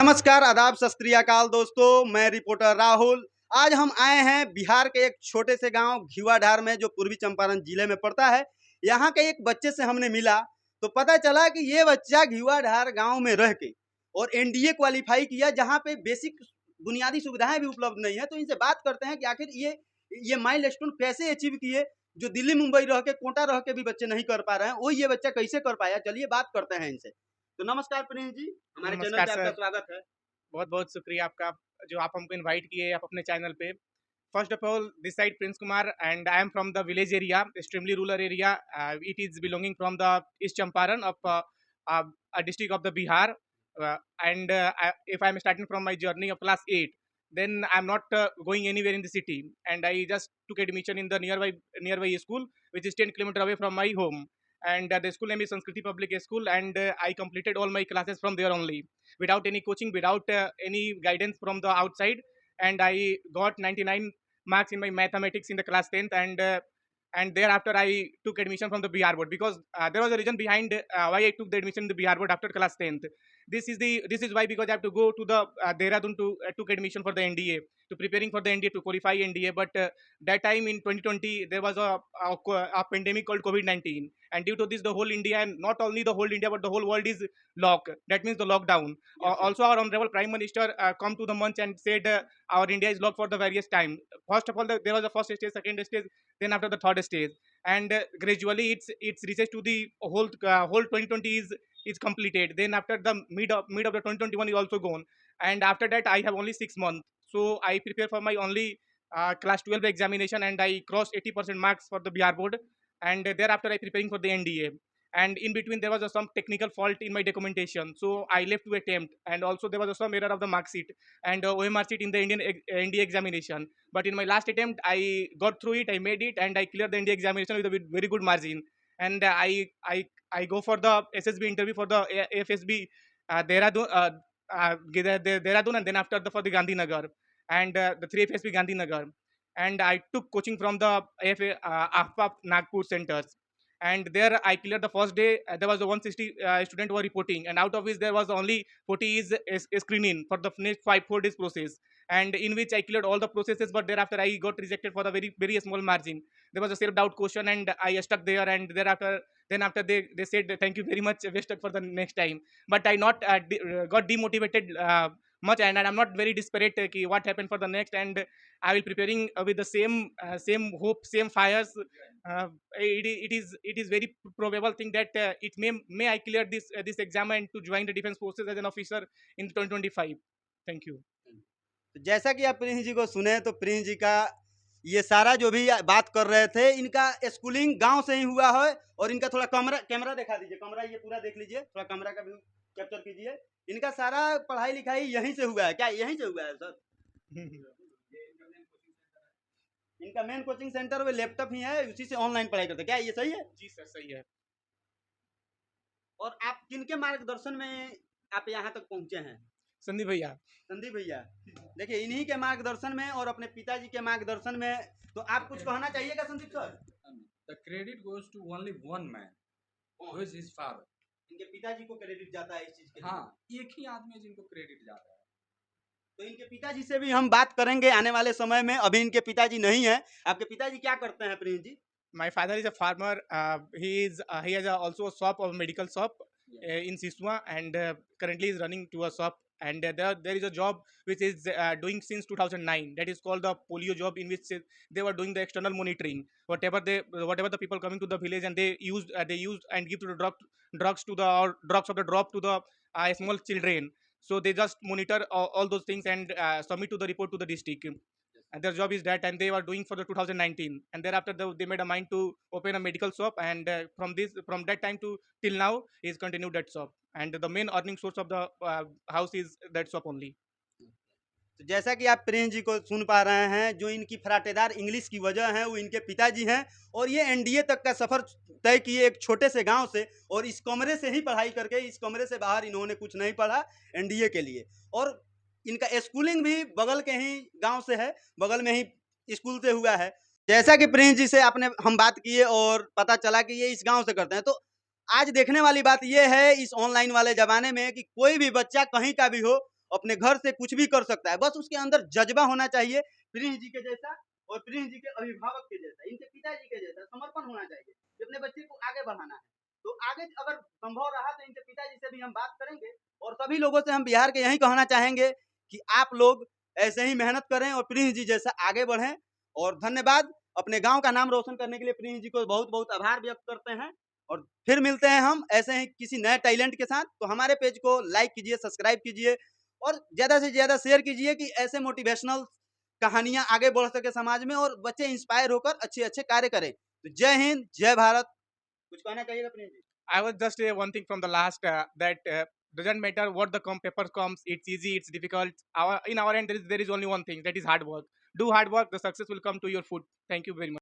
नमस्कार, आदाब, सत श्री अकाल दोस्तों, मैं रिपोर्टर राहुल। आज हम आए हैं बिहार के एक छोटे से गांव घिवाढार में, जो पूर्वी चंपारण जिले में पड़ता है। यहाँ के एक बच्चे से हमने मिला तो पता चला कि ये बच्चा घिवाढार गांव में रह के और एनडीए क्वालिफाई किया, जहाँ पे बेसिक बुनियादी सुविधाएं भी उपलब्ध नहीं है। तो इनसे बात करते हैं कि आखिर ये माइलस्टोन कैसे अचीव किए, जो दिल्ली मुंबई रह के, कोटा रह के भी बच्चे नहीं कर पा रहे हैं, वो ये बच्चा कैसे कर पाया। चलिए बात करते हैं इनसे। तो नमस्कार प्रिंस जी, हमारे चैनल नमस्कार पे आपका सर। स्वागत है। बहुत-बहुत शुक्रिया आपका जो आप हमको इनवाइट किए आप अपने चैनल पे। First of all this side Prince Kumar and I am from the village area, extremely rural area. It is belonging from the East Champaran of a district of the Bihar. And if I'm starting from my journey of class 8, then I'm not going anywhere in the city, and I just took admission in the nearby school, which is 10 kilometer away from my home. And the school name is Sanskriti Public School, and I completed all my classes from there only, without any coaching, without any guidance from the outside. And I got 99 marks in my mathematics in the class 10th. And thereafter I took admission from the BR board, because there was a reason behind why I took the admission in the BR board after class 10th. This is why, because I have to go to the Dehradun to took admission for the NDA, to preparing for the NDA, to qualify NDA. But that time in 2020 there was a pandemic called COVID-19, and due to this the whole India, and not only the whole India but the whole world is locked. That means the lockdown. Yes, yes. Also, our honorable Prime Minister come to the month and said our India is locked for the various time. First of all, there was the first stage, second stage, then after the third stage, and gradually it's reaches to the whole 2020 is completed. Then after the mid of the 2021 is also gone, and after that I have only 6 months. So I prepare for my only class 12 examination, and I crossed 80% marks for the BR board. And thereafter I preparing for the NDA. And in between there was some technical fault in my documentation, so I left to attempt. And also there was some error of the mark sheet and OMR sheet in the NDA examination. But in my last attempt I got through it, I made it, and I cleared the NDA examination with a very good margin. And I go for the SSB interview for the AFSB Dehradun, Dehradun, and then after for the Gandhinagar, and the 3 FSB Gandhinagar. And I took coaching from the AFA Nagpur centers. And there I cleared the first day. There was a 160 student who were reporting, and out of which there was only 40 is screening for the next 4 days process, and in which I cleared all the processes. But thereafter I got rejected for the very small margin. There was a self doubt question, and I stuck there. And thereafter, then after they said thank you very much, best luck for the next time. But I not got demotivated much, and I'm not very desperate what happened for the next. And I will preparing with the same hope, same fires. It is very probable thing that it may I clear this exam and to join the defense forces as an officer in 2025. Thank you. तो जैसा कि आप Prince जी को सुने, तो Prince जी का ये सारा जो भी बात कर रहे थे, इनका स्कूलिंग गांव से ही हुआ है। और इनका थोड़ा कैमरा दिखा दीजिए, कैमरा ये पूरा देख लीजिए, थोड़ा कैमरा का व्यू कैप्चर कीजिए। इनका सारा पढ़ाई लिखाई यहीं से हुआ है। क्या यहीं से हुआ है सर? इनका मेन कोचिंग सेंटर में लैपटॉप ही है, उसी से ऑनलाइन पढ़ाई करते हैं। क्या ये सही है? जी सर, सही है। और आप किनके मार्गदर्शन में आप यहाँ तक पहुँचे हैं? संदीप भैया। संदीप भैया, देखिए इन्हीं के मार्गदर्शन में और अपने पिताजी के मार्गदर्शन में। तो आप कुछ कहना चाहिएगा Sandeep sir? The credit goes to only one man, who is his father. इनके पिताजी को क्रेडिट जाता है इस चीज के लिए। हाँ, एक ही आदमी है जिनको क्रेडिट जाता है। तो इनके पिताजी से भी हम बात करेंगे आने वाले समय में। अभी इनके पिताजी नहीं है। आपके पिताजी क्या करते हैं Prince ji? My father is a farmer. He has also a shop, of medical shop in Siswa, and currently is running to a shop. And there is a job which is doing since 2009. That is called the polio job, in which they were doing the external monitoring. Whatever the people coming to the village, and they used and give to the drugs to the or drugs of the drop to the small children. So they just monitor all those things and submit to the report to the district. And their job is that, and they were doing for the 2019. And thereafter they made a mind to open a medical shop, and from that time to till now is continued that shop, and the main earning source of the house is that shop only. तो जैसा कि आप Prince जी को सुन पा रहे हैं, जो इनकी फराटेदार इंग्लिश की वजह है वो इनके पिताजी हैं। और ये एनडीए तक का सफर तय किए एक छोटे से गांव से, और इस कमरे से ही पढ़ाई करके, इस कमरे से बाहर इन्होंने कुछ नहीं पढ़ा एनडीए के लिए। और इनका स्कूलिंग भी बगल के ही गांव से है, बगल में ही स्कूल से हुआ है। जैसा कि प्रिंस जी से आपने हम बात किए और पता चला कि ये इस गांव से करते हैं। तो आज देखने वाली बात ये है इस ऑनलाइन वाले ज़माने में कि कोई भी बच्चा कहीं का भी हो अपने घर से कुछ भी कर सकता है, बस उसके अंदर जज्बा होना चाहिए प्रिंस जी के जैसा और प्रिंस जी के अभिभावक के जैसा, इनके पिताजी के जैसा समर्पण होना चाहिए कि अपने बच्चे को आगे बढ़ाना है। तो आगे अगर संभव रहा तो इनके पिताजी से भी हम बात करेंगे और सभी लोगों से हम बिहार के यही कहना चाहेंगे कि आप लोग ऐसे ही मेहनत करें और प्रिंस जी जैसा आगे बढ़ें। और धन्यवाद, अपने गांव का नाम रोशन करने के लिए प्रिंस जी को बहुत बहुत आभार व्यक्त करते हैं। और फिर मिलते हैं हम ऐसे ही किसी नए टैलेंट के साथ। तो हमारे पेज को लाइक कीजिए, सब्सक्राइब कीजिए और ज़्यादा से ज़्यादा शेयर कीजिए कि ऐसे मोटिवेशनल कहानियां आगे बढ़ सके समाज में और बच्चे इंस्पायर होकर अच्छे अच्छे कार्य करें। तो जय हिंद, जय भारत। कुछ कहना चाहिएगा Prince ji? I was just one thing from the last that doesn't matter what the paper comes. It's easy, it's difficult. In our end, there is only one thing, that is hard work. Do hard work, the success will come to your foot. Thank you very much.